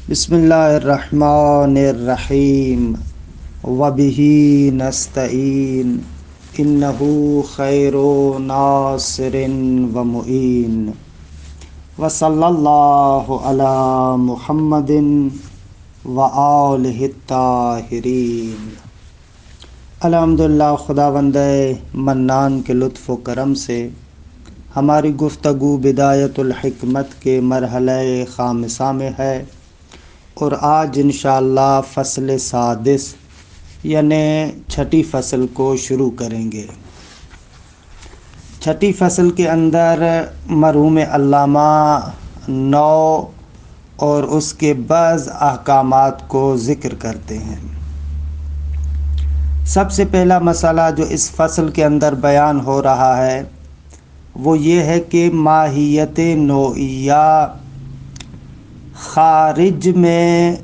بسم اللہ الرحمن الرحیم وبہ نستعین انہ خیر ناصر و معین وصلی اللہ علی محمد وآلہ الطاہرین۔ الحمدللہ، خداوند منان کے لطف و کرم سے ہماری گفتگو بدایت الحکمت کے مرحلہ خامسہ میں ہے، اور آج انشاءاللہ فصل سادس یعنی چھٹی فصل کو شروع کریں گے۔ چھٹی فصل کے اندر مرحوم علامہ نو اور اس کے بعض احکامات کو ذکر کرتے ہیں۔ سب سے پہلا مسئلہ جو اس فصل کے اندر بیان ہو رہا ہے وہ یہ ہے کہ ماہیت نوعیہ خارج میں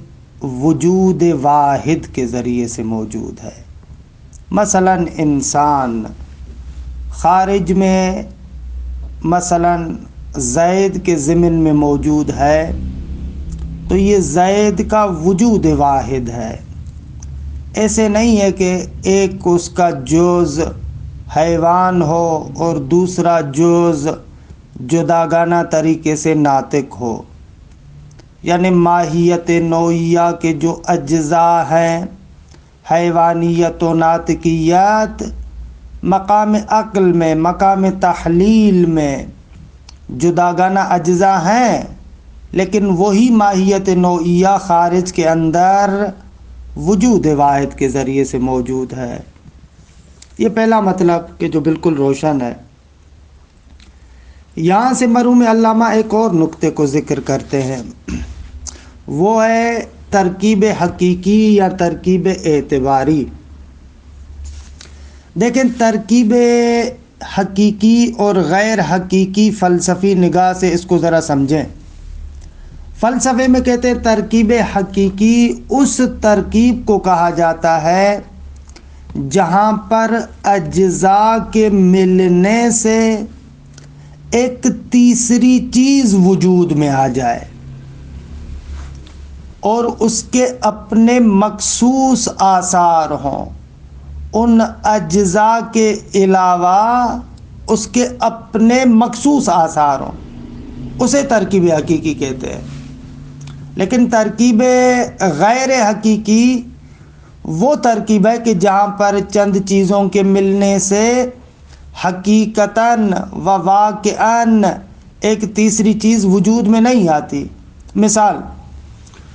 وجود واحد کے ذریعے سے موجود ہے۔ مثلا انسان خارج میں مثلا زید کے ضمن میں موجود ہے تو یہ زید کا وجود واحد ہے۔ ایسے نہیں ہے کہ ایک اس کا جز حیوان ہو اور دوسرا جز جداگانہ طریقے سے ناطق ہو، یعنی ماہیت نوعیہ کے جو اجزاء ہیں، حیوانیت و ناطقیات، مقام عقل میں مقام تحلیل میں جداگانہ اجزاء ہیں، لیکن وہی ماہیت نوعیہ خارج کے اندر وجود واحد کے ذریعے سے موجود ہے۔ یہ پہلا مطلب کہ جو بالکل روشن ہے۔ یہاں سے مرحوم علامہ ایک اور نقطے کو ذکر کرتے ہیں، وہ ہے ترکیب حقیقی یا ترکیب اعتباری۔ دیکھیں، ترکیب حقیقی اور غیر حقیقی فلسفی نگاہ سے اس کو ذرا سمجھیں۔ فلسفے میں کہتے ہیں ترکیب حقیقی اس ترکیب کو کہا جاتا ہے جہاں پر اجزاء کے ملنے سے ایک تیسری چیز وجود میں آ جائے اور اس کے اپنے مخصوص آثار ہوں، ان اجزاء کے علاوہ اس کے اپنے مخصوص آثار ہوں، اسے ترکیب حقیقی کہتے ہیں۔ لیکن ترکیب غیر حقیقی وہ ترکیب ہے کہ جہاں پر چند چیزوں کے ملنے سے حقیقتاً و واقعاً ایک تیسری چیز وجود میں نہیں آتی۔ مثال،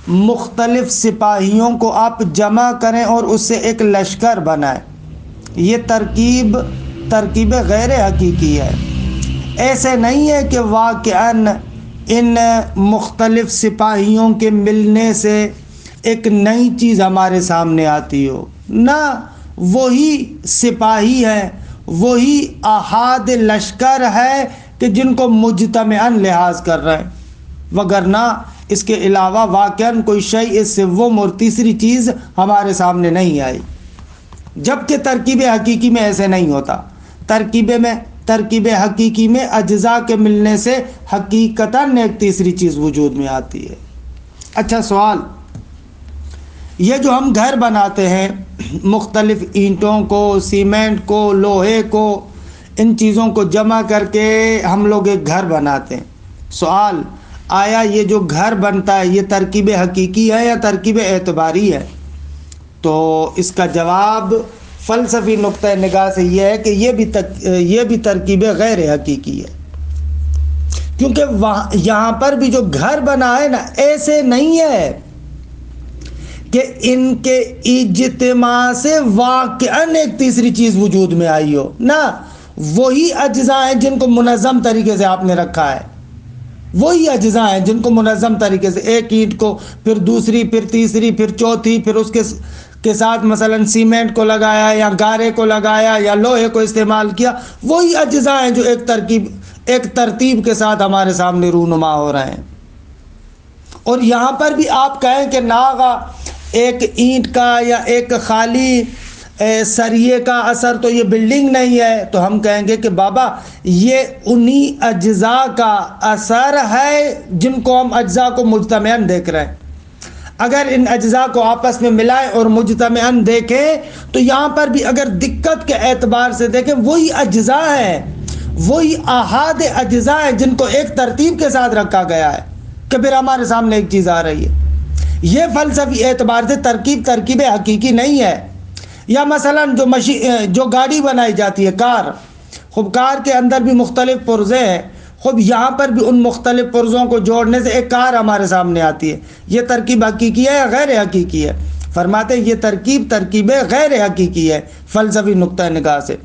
مختلف سپاہیوں کو آپ جمع کریں اور اس سے ایک لشکر بنائیں، یہ ترکیب غیر حقیقی ہے۔ ایسے نہیں ہے کہ واقعاً ان مختلف سپاہیوں کے ملنے سے ایک نئی چیز ہمارے سامنے آتی ہو، نہ، وہی سپاہی ہے، وہی احاد لشکر ہے کہ جن کو مجتمعاً لحاظ کر رہے ہیں، وگرنہ اس کے علاوہ واقعاً کوئی شیء سوم اور تیسری چیز ہمارے سامنے نہیں آئی۔ جبکہ ترکیب حقیقی میں ایسے نہیں ہوتا۔ ترکیب حقیقی میں اجزاء کے ملنے سے حقیقتاً ایک تیسری چیز وجود میں آتی ہے۔ اچھا سوال، یہ جو ہم گھر بناتے ہیں، مختلف اینٹوں کو، سیمنٹ کو، لوہے کو، ان چیزوں کو جمع کر کے ہم لوگ ایک گھر بناتے ہیں۔ سوال، آیا یہ جو گھر بنتا ہے یہ ترکیب حقیقی ہے یا ترکیب اعتباری ہے؟ تو اس کا جواب فلسفی نقطہ نگاہ سے یہ ہے کہ یہ بھی ترکیب غیر حقیقی ہے، کیونکہ یہاں پر بھی جو گھر بنا ہے نا، ایسے نہیں ہے کہ ان کے اجتماع سے واقعاً ایک تیسری چیز وجود میں آئی ہو، نہ، وہی اجزاء ہیں جن کو منظم طریقے سے آپ نے رکھا ہے، وہی اجزاء ہیں جن کو منظم طریقے سے ایک اینٹ کو پھر دوسری پھر تیسری پھر چوتھی پھر اس کے ساتھ مثلا سیمنٹ کو لگایا یا گارے کو لگایا یا لوہے کو استعمال کیا، وہی اجزاء ہیں جو ایک ترتیب کے ساتھ ہمارے سامنے رونما ہو رہے ہیں۔ اور یہاں پر بھی آپ کہیں کہ ناغا ایک اینٹ کا یا ایک خالی سریے کا اثر تو یہ بلڈنگ نہیں ہے، تو ہم کہیں گے کہ بابا یہ انہی اجزاء کا اثر ہے جن کو ہم اجزاء کو مجتمعاً دیکھ رہے ہیں۔ اگر ان اجزاء کو آپس میں ملائیں اور مجتمعاً دیکھیں تو یہاں پر بھی اگر دقت کے اعتبار سے دیکھیں وہی اجزاء ہیں، وہی احاد اجزاء ہیں جن کو ایک ترتیب کے ساتھ رکھا گیا ہے کہ پھر ہمارے سامنے ایک چیز آ رہی ہے۔ یہ فلسفی اعتبار سے ترکیب حقیقی نہیں ہے۔ یا مثلاً جو گاڑی بنائی جاتی ہے، کار، خوب کار کے اندر بھی مختلف پرزے ہیں، خوب یہاں پر بھی ان مختلف پرزوں کو جوڑنے سے ایک کار ہمارے سامنے آتی ہے۔ یہ ترکیب حقیقی ہے یا غیر حقیقی ہے؟ فرماتے ہیں یہ ترکیب غیر حقیقی ہے فلسفی نقطہ نگاہ سے،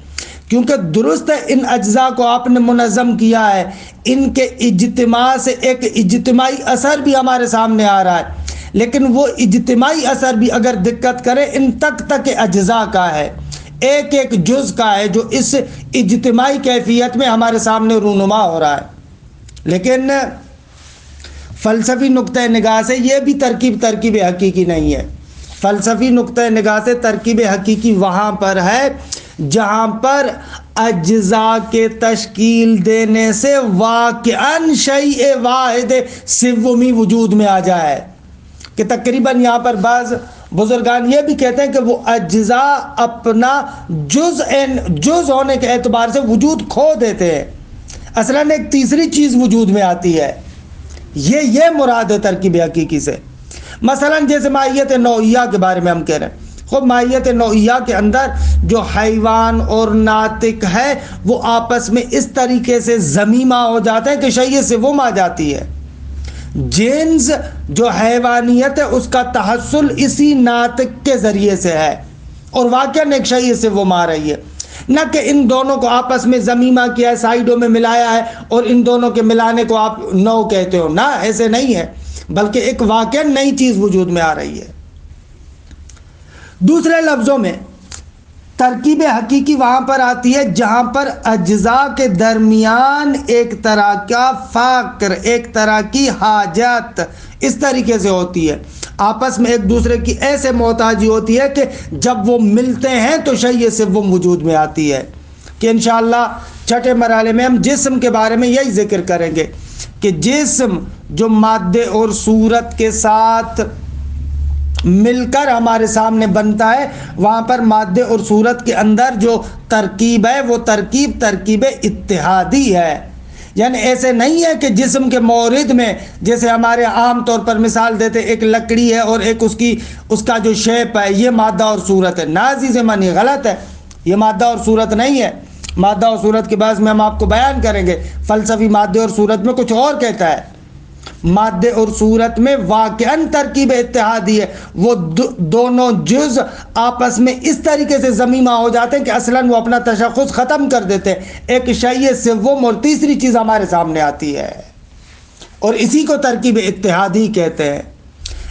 کیونکہ درست ہے ان اجزاء کو آپ نے منظم کیا ہے، ان کے اجتماع سے ایک اجتماعی اثر بھی ہمارے سامنے آ رہا ہے، لیکن وہ اجتماعی اثر بھی اگر دقت کرے ان تک اجزاء کا ہے، ایک ایک جز کا ہے جو اس اجتماعی کیفیت میں ہمارے سامنے رونما ہو رہا ہے۔ لیکن فلسفی نقطہ نگاہ سے یہ بھی ترکیب حقیقی نہیں ہے۔ فلسفی نقطہ نگاہ سے ترکیب حقیقی وہاں پر ہے جہاں پر اجزاء کے تشکیل دینے سے واقعاً شیء واحد سومی وجود میں آ جائے، کہ تقریباً یہاں پر بعض بزرگان یہ بھی کہتے ہیں کہ وہ اجزاء اپنا جز ہونے کے اعتبار سے وجود کھو دیتے ہیں، اصلاً ایک تیسری چیز وجود میں آتی ہے۔ یہ مراد ہے ترکیب حقیقی سے۔ مثلاً جیسے ماہیت نوعیہ کے بارے میں ہم کہہ رہے ہیں، خود ماہیت نوعیہ کے اندر جو حیوان اور ناطق ہے وہ آپس میں اس طریقے سے ضمیمہ ہو جاتے ہیں کہ شیء سوم آ جاتی ہے۔ جنس جو حیوانیت ہے اس کا تحصل اسی ناطق کے ذریعے سے ہے، اور واقعاً ایک شیء سوم آ رہی ہے، نہ کہ ان دونوں کو آپس میں ضمیمہ کیا ہے، سائیڈوں میں ملایا ہے اور ان دونوں کے ملانے کو آپ نو کہتے ہو، نہ ایسے نہیں ہے، بلکہ ایک واقعاً نئی چیز وجود میں آ رہی ہے۔ دوسرے لفظوں میں ترکیب حقیقی وہاں پر آتی ہے جہاں پر اجزاء کے درمیان ایک طرح کا فقر، ایک طرح کی حاجت اس طریقے سے ہوتی ہے، آپس میں ایک دوسرے کی ایسے محتاجی ہوتی ہے کہ جب وہ ملتے ہیں تو شیء سوم وجود میں آتی ہے۔ کہ انشاءاللہ چھٹے مرحلے میں ہم جسم کے بارے میں یہی ذکر کریں گے کہ جسم جو مادے اور صورت کے ساتھ مل کر ہمارے سامنے بنتا ہے، وہاں پر مادے اور صورت کے اندر جو ترکیب ہے وہ ترکیب اتحادی ہے، یعنی ایسے نہیں ہے کہ جسم کے مورد میں جیسے ہمارے عام طور پر مثال دیتے ایک لکڑی ہے اور ایک اس کا جو شیپ ہے یہ مادہ اور صورت ہے۔ نا عزیز من، یہ غلط ہے، یہ مادہ اور صورت نہیں ہے۔ مادہ اور صورت کے بعد میں ہم آپ کو بیان کریں گے، فلسفی مادے اور صورت میں کچھ اور کہتا ہے۔ مادے اور صورت میں واقعاً ترکیب اتحادی ہے، وہ دونوں جز آپس میں اس طریقے سے ضمیمہ ہو جاتے ہیں کہ اصلاً وہ اپنا تشخص ختم کر دیتے ہیں، ایک شیء سوم اور تیسری چیز ہمارے سامنے آتی ہے، اور اسی کو ترکیب اتحادی کہتے ہیں۔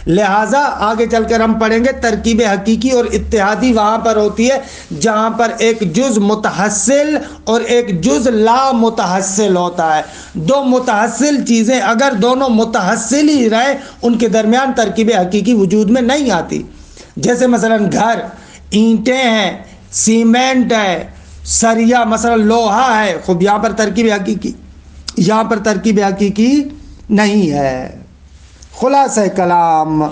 لہٰذا آگے چل کر ہم پڑھیں گے ترکیب حقیقی اور اتحادی وہاں پر ہوتی ہے جہاں پر ایک جز متحصل اور ایک جز لا متحصل ہوتا ہے۔ دو متحصل چیزیں اگر دونوں متحصل ہی رہیں ان کے درمیان ترکیب حقیقی وجود میں نہیں آتی۔ جیسے مثلا گھر، اینٹیں ہیں، سیمنٹ ہے، سریا مثلا لوہا ہے، خوب یہاں پر ترکیب حقیقی نہیں ہے۔ خلاصہ کلام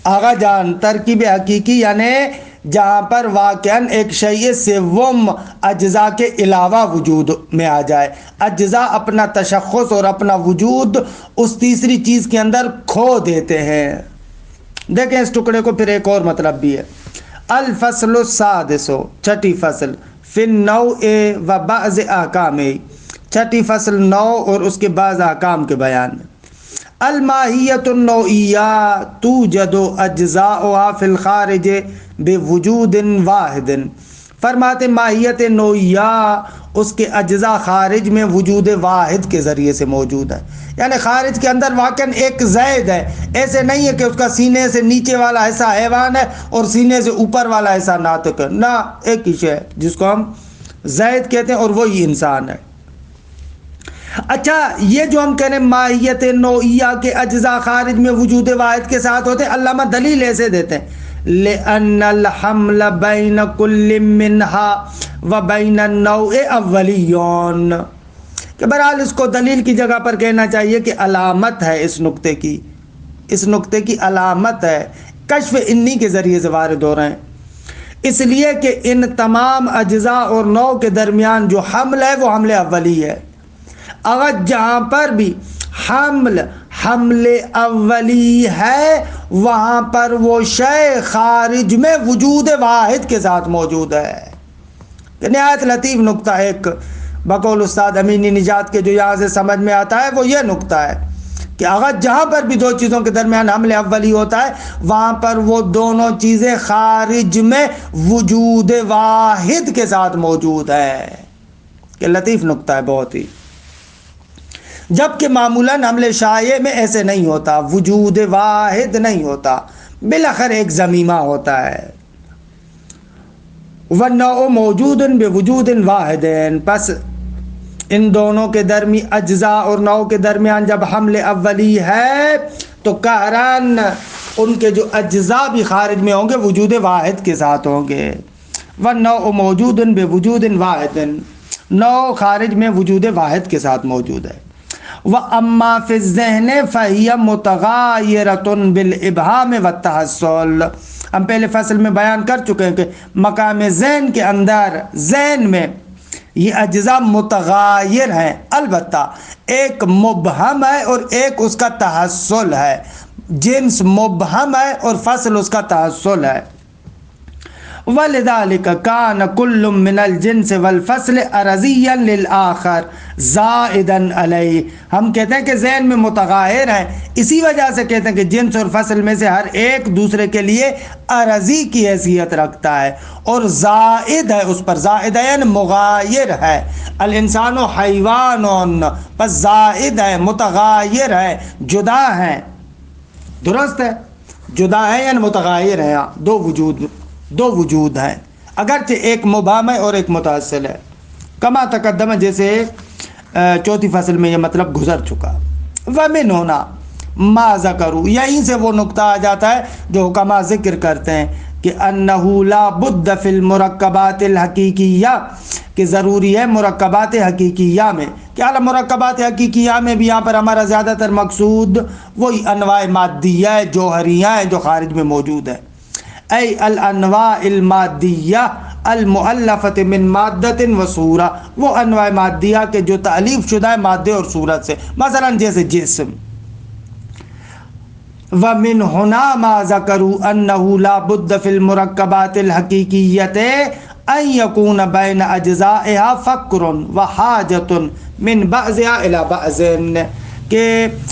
آغا جان، ترکیب حقیقی یعنی جہاں پر واقعاً ایک شیء سوم اجزاء کے علاوہ وجود میں آ جائے، اجزاء اپنا تشخص اور اپنا وجود اس تیسری چیز کے اندر کھو دیتے ہیں۔ دیکھیں اس ٹکڑے کو پھر ایک اور مطلب بھی ہے۔ الفصل السادس، چھٹی فصل، فی النوع و بعض احکام، چھٹی فصل نوع اور اس کے بعض احکام کے بیان میں۔ الماہیت النوعیہ توجد اجزاؤها فی الخارج بوجود واحد، فرماتے ماہیت نوعیہ اس کے اجزاء خارج میں وجود واحد کے ذریعے سے موجود ہے، یعنی خارج کے اندر واقعاً ایک زید ہے، ایسے نہیں ہے کہ اس کا سینے سے نیچے والا حصہ حیوان ہے اور سینے سے اوپر والا حصہ ناطق ہے، نہ، ایک ہی شے ہے جس کو ہم زید کہتے ہیں اور وہی انسان ہے۔ اچھا، یہ جو ہم کہنے ماہیت نوعیہ کے اجزاء خارج میں وجود واحد کے ساتھ ہوتے ہیں، علامہ دلیل ایسے دیتے ہیں لِأَنَّ الْحَمْلَ بَيْنَ كُلِّ مِنْهَا وَبَيْنَ النَّوْعِ أَوَّلِيٌّ، کہ بہرحال اس کو دلیل کی جگہ پر کہنا چاہیے کہ علامت ہے اس نقطے کی اس نقطے کی علامت ہے، کشف انی کے ذریعے سے وارد ہو رہے ہیں، اس لیے کہ ان تمام اجزاء اور نوع کے درمیان جو حمل ہے وہ حمل اولی ہے۔ اگر جہاں پر بھی حمل اولی ہے وہاں پر وہ شے خارج میں وجود واحد کے ساتھ موجود ہے۔ نہایت لطیف نقطہ ایک بقول استاد امینی نجات کے جو یہاں سے سمجھ میں آتا ہے وہ یہ نقطہ ہے کہ اگر جہاں پر بھی دو چیزوں کے درمیان حمل اولی ہوتا ہے وہاں پر وہ دونوں چیزیں خارج میں وجود واحد کے ساتھ موجود ہے۔ کہ لطیف نقطہ ہے بہت ہی، جبکہ معمولاً حمل شائع میں ایسے نہیں ہوتا، وجود واحد نہیں ہوتا، بالاخر ایک ضمیمہ ہوتا ہے۔ والنوع موجود بوجود واحد، پس ان دونوں کے درمیان اجزاء اور نوع کے درمیان جب حمل اولی ہے تو قہراً ان کے جو اجزاء بھی خارج میں ہوں گے وجود واحد کے ساتھ ہوں گے۔ والنوع موجود بوجود واحد، نوع خارج میں وجود واحد کے ساتھ موجود ہے۔ وَأَمَّا فِي الذِّهْنِ فَهِيَ مُتَغَايِرَةٌ بِالْإِبْهَامِ وَالتَّحَصُّلِ، ہم پہلے فصل میں بیان کر چکے ہیں کہ مقام ذہن کے اندر ذہن میں یہ اجزاء متغایر ہیں، البتہ ایک مبہم ہے اور ایک اس کا تحصل ہے، جنس مبہم ہے اور فصل اس کا تحصل ہے۔ وَلِذَلِكَ كَانَ كُلٌّ مِّنَ الْجِنْسِ وَالْفَصْلِ عَرَضِيًّا لِلْآخَرِ زَائِدًا عَلَيْهِ، ہم کہتے ہیں کہ ذہن میں متغایر ہیں، اسی وجہ سے کہتے ہیں کہ جنس اور فصل میں سے ہر ایک دوسرے کے لیے عرضی کی حیثیت رکھتا ہے اور زائد ہے اس پر، زائد ہے یعنی مغایر ہے، الانسان حیوان، پس زائد ہے، متغایر ہے، جدا ہے، درست ہے، جدا ہے یعنی متغایر ہے، دو وجود ہیں، اگرچہ ایک مبہم ہے اور ایک متصل ہے، کما تقدم جیسے چوتھی فصل میں یہ مطلب گزر چکا۔ وَمِنْ هُنَا مَا ذَكَرُوا، یہیں سے وہ نقطہ آ جاتا ہے جو حکما ذکر کرتے ہیں کہ أَنَّهُ لَا بُدَّ فِي الْمُرَكَّبَاتِ الْحَقِيقِيَّةِ، کہ ضروری ہے مرکبات حقیقیہ میں، کہ اعلیٰ مرکبات حقیقیہ میں بھی یہاں پر ہمارا زیادہ تر مقصود وہی انواع مادیہ جوہریہ ہیں جو خارج میں موجود ہیں، ای الانواع المادیہ المؤلفۃ من مادۃ و صورہ، وہ انواع مادیہ کے جو تألیف شدہ ہے مادے اور صورت سے، مثلا جیسے جسم۔ وَمِنْ هُنَا مَا ذَكَرُوا أَنَّهُ لَا بُدَّ فِي الْمُرَكَّبَاتِ الْحَقِيقِيَّةِ أَنْ يَكُونَ بَيْنَ أَجْزَائِهَا فَقْرٌ وَحَاجَةٌ مِنْ بَعْضِهَا إِلَى بَعْضٍ، کہ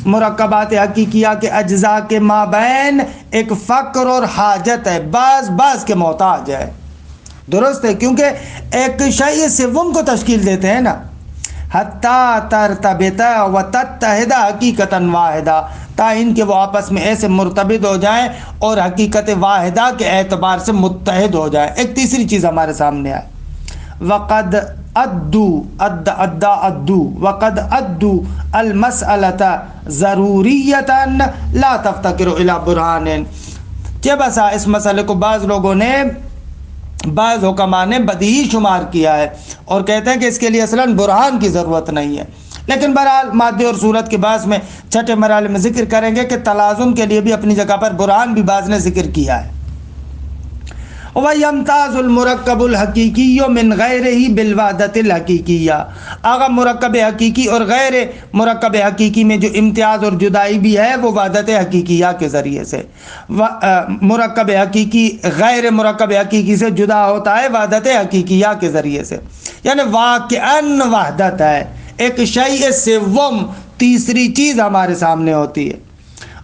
مرکبات حقیقیہ کے اجزاء کے مابین ایک فقر اور حاجت ہے، بعض کے محتاج ہے، درست ہے، کیونکہ ایک شیء سوم کو تشکیل دیتے ہیں نا، حتیٰ ترتبط و تتحد حقیقتا واحدہ، تا ان کے وہ آپس میں ایسے مرتبط ہو جائیں اور حقیقت واحدہ کے اعتبار سے متحد ہو جائیں۔ ایک تیسری چیز ہمارے سامنے آئے، وقد وقد ادو المسألة ضروریتا لا تفتقر الى برہان، کہ بسا اس مسئلے کو بعض لوگوں نے، بعض حکماء نے بدیہی شمار کیا ہے اور کہتے ہیں کہ اس کے لیے اصلاً برہان کی ضرورت نہیں ہے، لیکن بہرحال مادے اور صورت کے بعض میں چھٹے مرحلے میں ذکر کریں گے کہ تلازم کے لیے بھی اپنی جگہ پر برہان بھی بعض نے ذکر کیا ہے۔ وَيَمْتَازُ الْمُرَكَّبُ الْحَقِيقِيُّ مِنْ غَيْرِهِ بِالْوَحْدَةِ الْحَقِيقِيَّةِ، اگر مرکب حقیقی اور غیر مرکب حقیقی میں جو امتیاز اور جدائی بھی ہے وہ وحدت حقیقیہ کے ذریعے سے، مرکب حقیقی غیر مرکب حقیقی سے جدا ہوتا ہے وحدت حقیقیہ کے ذریعے سے، یعنی واقعاً وحدت ہے، ایک شیء سوم تیسری چیز ہمارے سامنے ہوتی ہے۔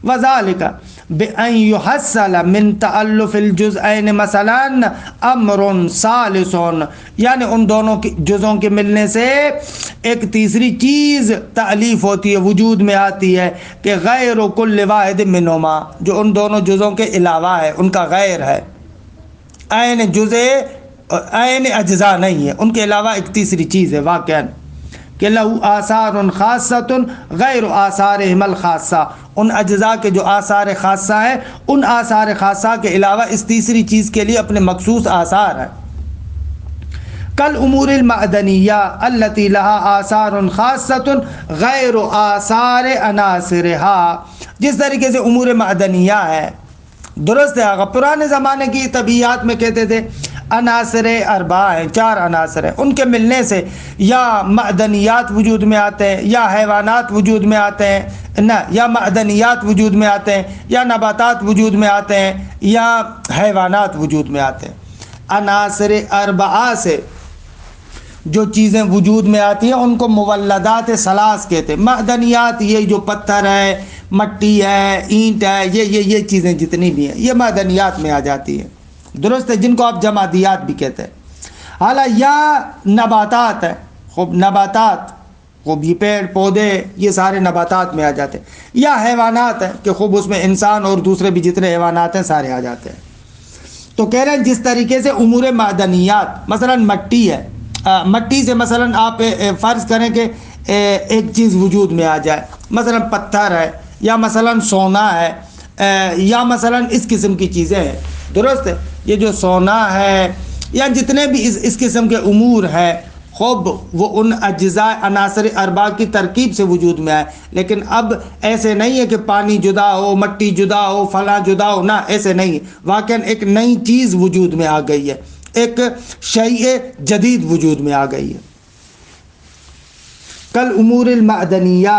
وَذَلِكَ بِأَنْ يُحَصَّلَ مِنْ تَأَلُّفِ الْجُزْءَيْنِ مَثَلًا أَمْرٌ ثَالِثٌ، یعنی ان دونوں جزوں کے ملنے سے ایک تیسری چیز تألیف ہوتی ہے، وجود میں آتی ہے، کہ غیر کل واحد منہما، جو ان دونوں جزوں کے علاوہ ہے، ان کا غیر ہے، عین جزء عین اجزاء نہیں ہے، ان کے علاوہ ایک تیسری چیز ہے واقعاً، کہ لہو آثار خاصۃ غیر آثارہم الخاصہ، ان اجزاء کے جو آثار خاصہ ہیں ان آثار خاصہ کے علاوہ اس تیسری چیز کے لیے اپنے مخصوص آثار ہیں۔ کل امور المعدنیہ التي لها آثار خاصۃ غیر آثار عناصرها، جس طریقے سے امور معدنیہ ہے، درست ہے، اگر پرانے زمانے کی طبیعیات میں کہتے تھے عناصر اربع ہیں، 4 عناصر ہیں، ان کے ملنے سے یا معدنیات وجود میں آتے ہیں یا حیوانات وجود میں آتے ہیں، نہ یا معدنیات وجود میں آتے ہیں یا نباتات وجود میں آتے ہیں یا حیوانات وجود میں آتے ہیں۔ عناصر اربعہ سے جو چیزیں وجود میں آتی ہیں ان کو مولدات ثلاث کہتے ہیں۔ معدنیات یہ جو پتھر ہے، مٹی ہے، اینٹ ہے، یہ چیزیں جتنی بھی ہیں یہ معدنیات میں آ جاتی ہیں، درست ہے، جن کو آپ جمادیات بھی کہتے ہیں۔ حالانکہ یا نباتات ہے، خوب نباتات، خوب یہ پیڑ پودے یہ سارے نباتات میں آ جاتے ہیں، یا حیوانات ہیں کہ خوب اس میں انسان اور دوسرے بھی جتنے حیوانات ہیں سارے آ جاتے ہیں۔ تو کہہ رہے ہیں جس طریقے سے امور معدنیات، مثلا مٹی ہے، مٹی سے مثلا آپ فرض کریں کہ ایک چیز وجود میں آ جائے، مثلا پتھر ہے یا مثلا سونا ہے یا مثلا اس قسم کی چیزیں ہیں، درست ہے، یہ جو سونا ہے یا جتنے بھی اس قسم کے امور ہیں، خوب وہ ان اجزاء عناصر اربع کی ترکیب سے وجود میں آئے، لیکن اب ایسے نہیں ہے کہ پانی جدا ہو، مٹی جدا ہو، فلاں جدا ہو، نہ ایسے نہیں ہے، واقعاً ایک نئی چیز وجود میں آ گئی ہے، ایک شیء جدید وجود میں آ گئی ہے۔ کل امور المعدنیہ،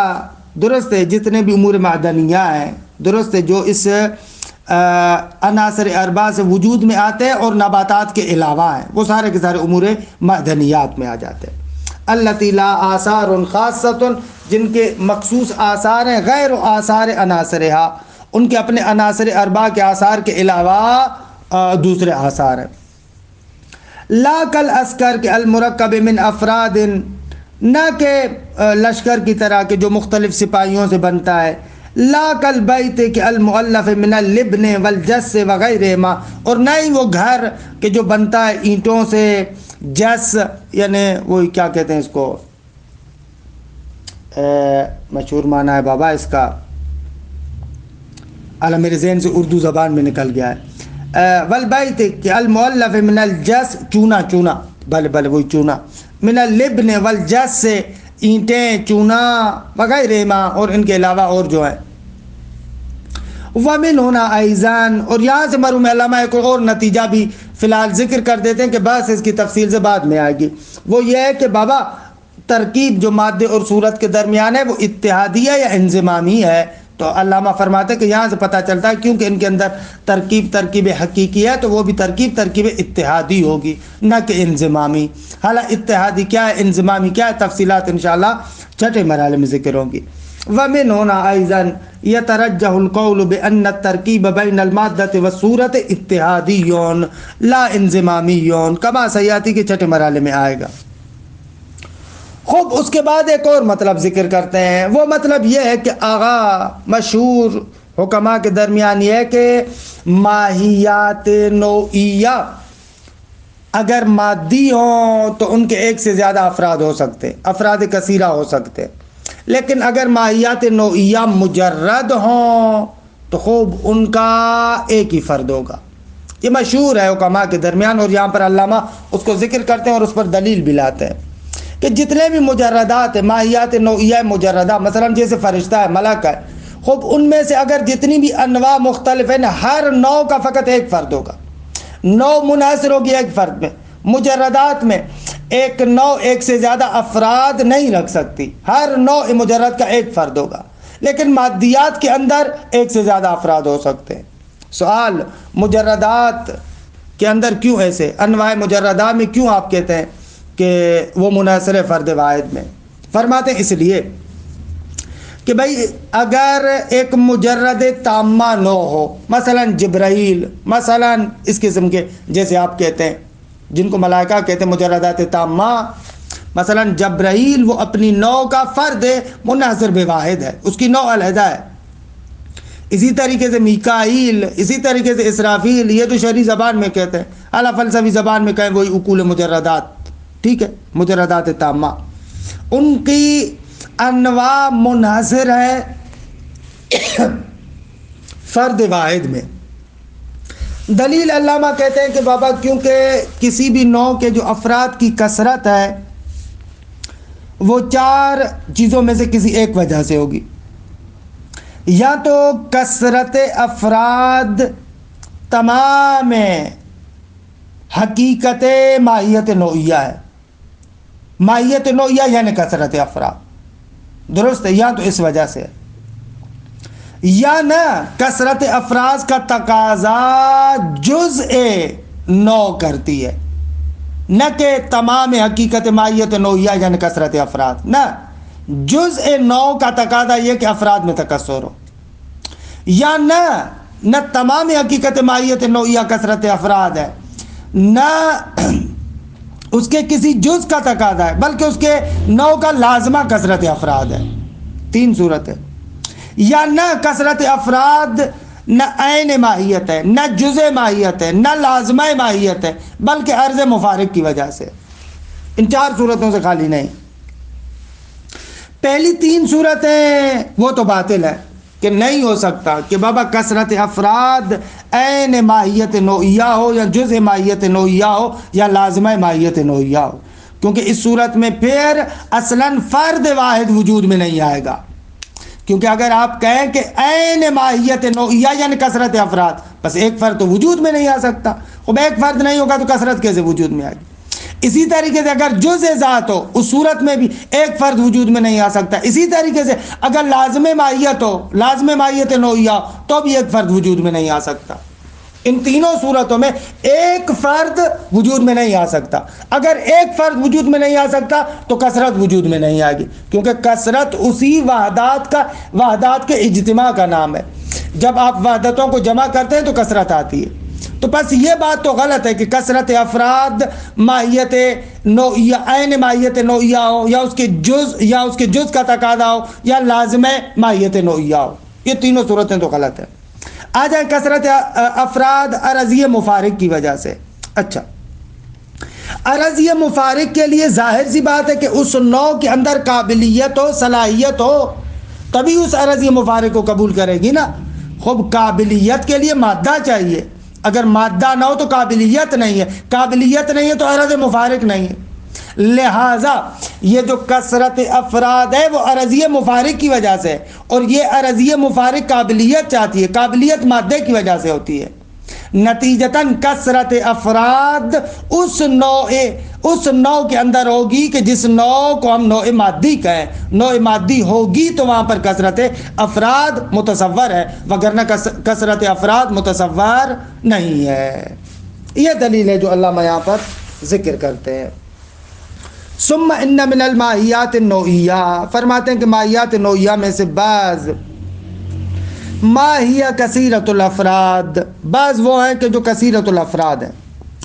درست ہے، جتنے بھی امور معدنیہ ہیں، درست ہے، جو اس عناصر اربع سے وجود میں آتے ہیں اور نباتات کے علاوہ ہیں، وہ سارے کے سارے امور معدنیات میں آ جاتے ہیں۔ التی لا آثار خاصۃ، جن کے مخصوص آثار ہیں، غیر آثار عناصرها، ان کے اپنے عناصر اربع کے آثار کے علاوہ دوسرے آثار ہیں۔ لا کل عسکر کے المرکب من افراد، نہ کہ لشکر کی طرح کہ جو مختلف سپاہیوں سے بنتا ہے، لا کل بیت کے المؤلف من اللبن والجس وغیرہما، اور نہ ہی وہ گھر کہ جو بنتا ہے اینٹوں سے، جس یعنی وہ کیا کہتے ہیں اس کو، مشہور معنی ہے بابا اس کا، میرے ذہن سے اردو زبان میں نکل گیا ہے، والبیت کہ المؤلف من الجس، چونا، بلے وہی چونا، من اللبن والجس سے اینٹیں، چونا وغیرہ، اور ان کے علاوہ اور جو ہیں۔ ومن ہونا ایزان، اور یہاں سے مرحوم علامہ ایک اور نتیجہ بھی فی الحال ذکر کر دیتے ہیں کہ بس اس کی تفصیل سے بعد میں آئے گی، وہ یہ ہے کہ بابا ترکیب جو مادے اور صورت کے درمیان ہے وہ اتحادیہ یا انضمامی ہے۔ تو علامہ فرماتے ہیں کہ یہاں سے پتہ چلتا ہے کیونکہ ان کے اندر ترکیب حقیقی ہے تو وہ بھی ترکیب اتحادی ہوگی، نہ کہ انضمامی۔ حالانکہ اتحادی کیا ہے، انضمامی کیا ہے، تفصیلات انشاءاللہ چھٹے مرحلے میں ذکر ہوں گی۔ ومن ہونا ایضا یترجح القول بان الترکیب بین المادۃ والصورت اتحادی لا انضمامی، کما سیاتی کے چھٹے مرحلے میں آئے گا۔ خوب اس کے بعد ایک اور مطلب ذکر کرتے ہیں، وہ مطلب یہ ہے کہ آغا مشہور حکماء کے درمیان یہ ہے کہ ماہیات نوعیہ اگر مادی ہوں تو ان کے ایک سے زیادہ افراد ہو سکتے، افراد کثیرہ ہو سکتے، لیکن اگر ماہیات نوعیہ مجرد ہوں تو خوب ان کا ایک ہی فرد ہوگا۔ یہ مشہور ہے حکماء کے درمیان، اور یہاں پر علامہ اس کو ذکر کرتے ہیں اور اس پر دلیل بھی لاتے ہیں کہ جتنے بھی مجردات ہیں، ماہیات نوعیہ مجردہ، مثلا جیسے فرشتہ ہے، ملک ہے، خوب ان میں سے اگر جتنی بھی انواع مختلف ہیں، ہر نوع کا فقط ایک فرد ہوگا، نوع منحصر ہوگی ایک فرد میں۔ مجردات میں ایک نوع ایک سے زیادہ افراد نہیں رکھ سکتی، ہر نوع مجرد کا ایک فرد ہوگا، لیکن مادیات کے اندر ایک سے زیادہ افراد ہو سکتے ہیں۔ سوال، مجردات کے اندر کیوں ایسے، انواع مجردات میں کیوں آپ کہتے ہیں کہ وہ منحصر فرد واحد میں؟ فرماتے ہیں اس لیے کہ بھئی اگر ایک مجرد تامہ نوع ہو، مثلا جبرائیل، مثلا اس قسم کے جیسے آپ کہتے ہیں جن کو ملائکہ کہتے ہیں مجردات تامہ، مثلا جبرائیل وہ اپنی نوع کا فرد ہے، منحصر بواحد ہے، اس کی نوع علیحدہ ہے۔ اسی طریقے سے میکائیل، اسی طریقے سے اسرافیل، یہ تو شرعی زبان میں کہتے ہیں، اعلیٰ فلسفی زبان میں کہیں وہی اکول مجردات، ٹھیک ہے، مجردات تامہ، ان کی انواع منحصر ہے فرد واحد میں۔ دلیل علامہ کہتے ہیں کہ بابا کیونکہ کسی بھی نوع کے جو افراد کی کثرت ہے وہ 4 چیزوں میں سے کسی ایک وجہ سے ہوگی. یا تو کثرت افراد تمام حقیقت ماہیت نوعیہ ہے. ماہیت نوعیہ یعنی کثرت افراد، درست ہے، یا تو اس وجہ سے، یا نہ کثرت افراد کا تقاضا جزء نوع کرتی ہے، نہ کہ تمام حقیقت ماہیت نوعیہ یعنی کثرت افراد، نہ جزء نوع کا تقاضا یہ کہ افراد میں تکثر ہو، یا نہ تمام حقیقت ماہیت نوعیہ کثرت افراد ہے، نہ اس کے کسی جز کا تقاضا ہے بلکہ اس کے نوع کا لازمہ کثرت افراد ہے. 3 صورت ہے. یا نہ کثرت افراد نہ عین ماہیت ہے، نہ جزء ماہیت ہے، نہ لازمہ ماہیت ہے، بلکہ عرض مفارق کی وجہ سے. ان 4 صورتوں سے خالی نہیں. پہلی 3 صورتیں وہ تو باطل ہے کہ نہیں ہو سکتا کہ بابا کثرت افراد عین ماہیت نوعیہ ہو یا جزء ماہیت نوعیہ ہو یا لازمہ ماہیت نوعیہ ہو، کیونکہ اس صورت میں پھر اصلاً فرد واحد وجود میں نہیں آئے گا. کیونکہ اگر آپ کہیں کہ عین ماہیت نوعیہ یعنی کثرت افراد، بس ایک فرد تو وجود میں نہیں آ سکتا. اب ایک فرد نہیں ہوگا تو کثرت کیسے وجود میں آئے گی؟ اسی طریقے سے اگر جزء ذات ہو اس صورت میں بھی ایک فرد وجود میں نہیں آ سکتا. اسی طریقے سے اگر لازم ماہیت ہو، لازم ماہیت نوعیہ ہو، تو بھی ایک فرد وجود میں نہیں آ سکتا. ان تینوں صورتوں میں ایک فرد وجود میں نہیں آ سکتا. اگر ایک فرد وجود میں نہیں آ سکتا تو کثرت وجود میں نہیں آئے گی، کیونکہ کثرت اسی وحدات کے اجتماع کا نام ہے. جب آپ وحدتوں کو جمع کرتے ہیں تو کثرت آتی ہے. تو بس یہ بات تو غلط ہے کہ کثرت افراد ماہیت نوعیہ عین ماہیت نوعیہ ہو یا اس کے جز کا تقاضا ہو یا لازم ماہیت نوعیہ ہو. یہ تینوں صورتیں تو غلط ہیں. آ جائیں کثرت افراد عرضی مفارق کی وجہ سے. اچھا، عرضی مفارق کے لیے ظاہر سی بات ہے کہ اس نوع کے اندر قابلیت ہو، صلاحیت ہو، تبھی اس عرضی مفارق کو قبول کرے گی نا. خوب قابلیت کے لیے مادہ چاہیے، اگر مادہ نہ ہو تو قابلیت نہیں ہے، قابلیت نہیں ہے تو عرض مفارق نہیں ہے. لہذا یہ جو کثرت افراد ہے وہ عرضی مفارق کی وجہ سے، اور یہ عرضی مفارق قابلیت چاہتی ہے، قابلیت مادے کی وجہ سے ہوتی ہے. نتیجتاً کثرت افراد اس نوع کے اندر ہوگی کہ جس نوع کو ہم نوع مادی کہیں. نوع مادی ہوگی تو وہاں پر کثرت افراد متصور ہے، وگرنہ کثرت افراد متصور نہیں ہے. یہ دلیل ہے جو علامہ یہاں پر ذکر کرتے ہیں. ثم ان من الماہیات النوعیہ، فرماتے ہیں کہ ماہیات نوعیہ میں سے بعض ماہیہ کثیرۃ الافراد، بعض وہ ہیں کہ جو کثیرۃ الافراد ہیں،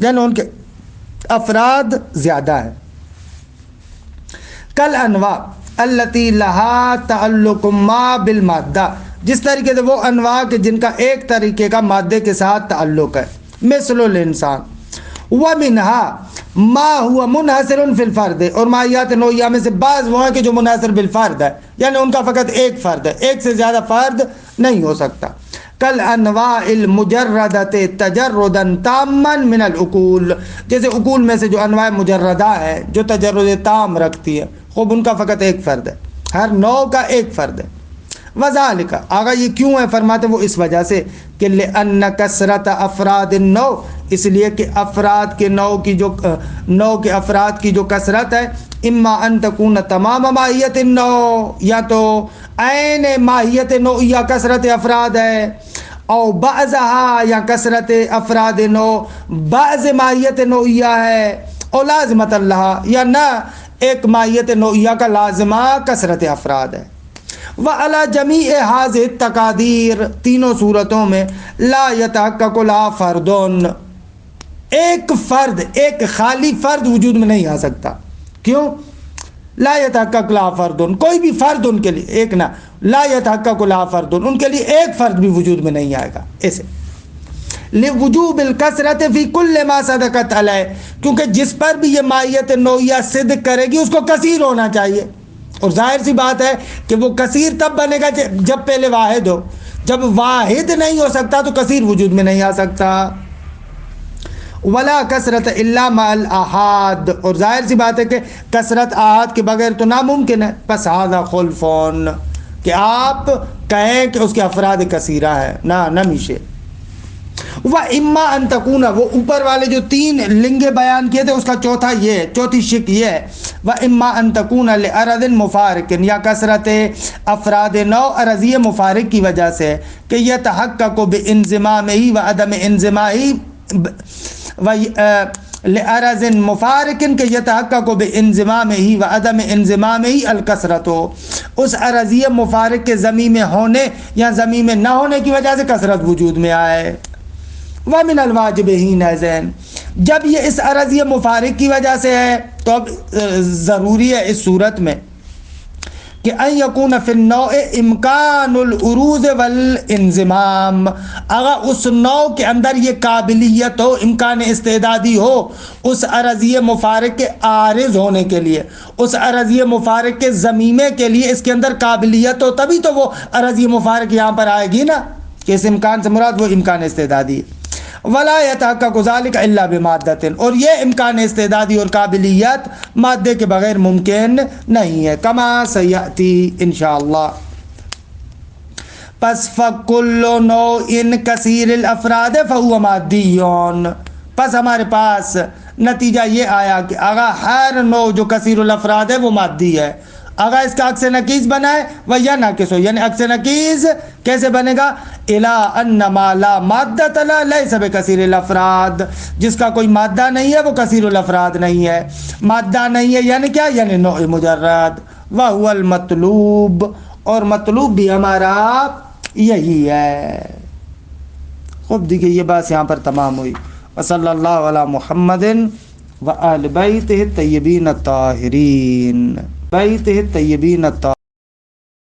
یعنی ان کے افراد زیادہ ہیں. کل انواع التی لہا تعلق ما بالمادہ، جس طریقے سے وہ انواع کے جن کا ایک طریقے کا مادے کے ساتھ تعلق ہے. مثل الانسان ومنہا ما ہوا منحصر فی الفرد، اور ماہیات نوعیہ میں سے بعض وہ ہیں کہ جو منحصر بالفرد ہے، یعنی ان کا فقط ایک فرد ہے، ایک سے زیادہ فرد نہیں ہو سکتا. کل انواع المجردۃ تجردا تاما من العقول، جیسے عقول میں سے جو انواع مجردہ ہے جو تجرد تام رکھتی ہے، خوب ان کا فقط ایک فرد ہے، ہر نوع کا ایک فرد ہے. وذالک، آگا یہ کیوں ہے؟ فرماتے وہ اس وجہ سے کہ لأن کثرت افراد النوع، اس لیے کہ افراد کے نوع کے افراد کی جو کثرت ہے، اما ان تکون تمام ماہیت النوع، یا تو عین ماہیت نوعیہ کثرت افراد ہے، او بعضها، یا کثرت افراد نوع بعض ماہیت نوعیہ ہے، او لازمۃ اللہ، یا نہ ایک ماہیت نوعیہ کا لازمہ کثرت افراد ہے. وعلی جمیع هذه التقادیر، تینوں صورتوں میں لا یتحقق لا فردون، ایک فرد، ایک خالی فرد وجود میں نہیں آ سکتا. کیوں؟ لا یتحقق لا فردون، کوئی بھی فرد ان کے لیے ایک نہ، لا یتحقق لا فردون، ان کے لیے ایک فرد بھی وجود میں نہیں آئے گا. ایسے لوجوب الکثرت فی کل ما صدقت علیہ، کیونکہ جس پر بھی یہ ماہیت نوعیہ صدق کرے گی اس کو کثیر ہونا چاہیے. اور ظاہر سی بات ہے کہ وہ کثیر تب بنے گا جب پہلے واحد ہو. جب واحد نہیں ہو سکتا تو کثیر وجود میں نہیں آ سکتا. ولا کثرت الا مع الاحاد، اور ظاہر سی بات ہے کہ کثرت احاد کے بغیر تو ناممکن ہے. پس هذا خلفون، کہ آپ کہیں کہ اس کے افراد کثیرہ ہے، نہ میشے. وَإِمَّا أَن تَكُونَ، وہ اوپر والے جو 3 لنگے بیان کیے تھے اس کا چوتھی شک یہ ہے. وَإِمَّا أَن تَكُونَ لِعَرَضٍ مُفَارِقٍ، یا کثرت افراد نو عرضی مفارق کی وجہ سے، کہ يَتَحَقَّقُ بِانضمامِهِ وَعَدَمِ انضمامِهِ لعرض مفارق، کہ يتحقق بانضمامه وعدم انضمامه الکثرت، اس عرضی مفارق کے ضمیع میں ہونے یا ضمیع میں نہ ہونے کی وجہ سے کثرت وجود میں آئے. ومن الواجب حینئذ، جب یہ اس عرضی مفارق کی وجہ سے ہے تو اب ضروری ہے اس صورت میں کہ ان یکون فی النوع امکان العروض والانضمام، اگر اس نوع کے اندر یہ قابلیت ہو، امکان استعدادی ہو اس عرضی مفارق کے عارض ہونے کے لیے، اس عرضی مفارق کے ضمیمے کے لیے اس کے اندر قابلیت ہو، تبھی تو وہ عرضی مفارق یہاں پر آئے گی نا، کہ اس امکان سے مراد وہ امکان استعدادی ہے. ولا يتحقق ذلك الا بمادۃ، اور یہ امکان استعدادی اور قابلیت مادے کے بغیر ممکن نہیں ہے، کما سیاتی انشاءاللہ. پس فکل نوع کثیر الافراد فهو مادی، پس ہمارے پاس نتیجہ یہ آیا کہ اگر ہر نوع جو کثیر الافراد ہے وہ مادی ہے. اگر اس کا عکس نقیض بنا ہے وہ یا ناقص ہو، یعنی عکس نقیض کیسے بنے گا؟ الا ان ما لا مادۃ له لیس بکثیر الافراد، جس کا کوئی مادہ نہیں ہے وہ کثیر الافراد نہیں ہے. مادہ نہیں ہے یعنی کیا؟ یعنی نوع مجرد. وهو المطلوب، اور مطلوب بھی ہمارا یہی ہے. خوب دیکھیے یہ بات یہاں پر تمام ہوئی. وصلی اللہ علی محمد وآل بیتہ الطیبین الطاہرین.